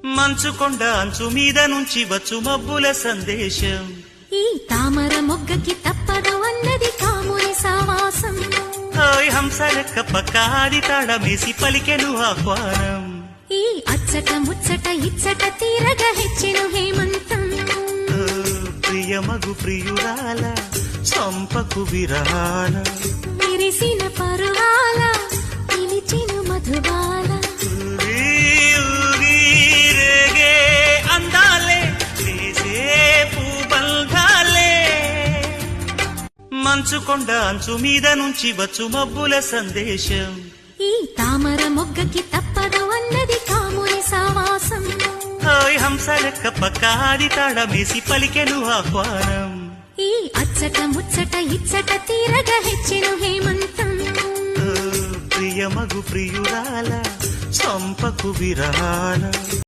మంచుకొండ అంచు మీద నుంచి వచ్చు మబ్బుల సందేశం. ఈ తామర మొగ్గకి తప్పదు అన్నది కాముని సావాసం. హాయ్ హంస లెక్క పక్కాది తాళమేసి పలికెను ఆహ్వానం. ఈ అచ్చట ముచ్చట ఇచ్చట తీరగా హెచ్చెను హేమంతం. ప్రియమగు ప్రియురాల చంపకు విరాల, విరిసిన పరువాల పిలిచెను మధుబాల. రేగే అందాలే వేసే పూబంధాలే. మంచుకొండ అంచు మీద నుంచి వచ్చు మబ్బుల సందేశం. ఈ తామర మొగ్గకి తప్పదు అన్నది కాముని సావాసం. హాయ్ హంస లెక్క పక్కాది తాళమేసి పలికెను ఆహ్వానం. ఈ అచ్చట ముచ్చట ఇచ్చట తీరగా హెచ్చెను హేమంతం. ప్రియమగు ప్రియురాల చంపకు విరాల.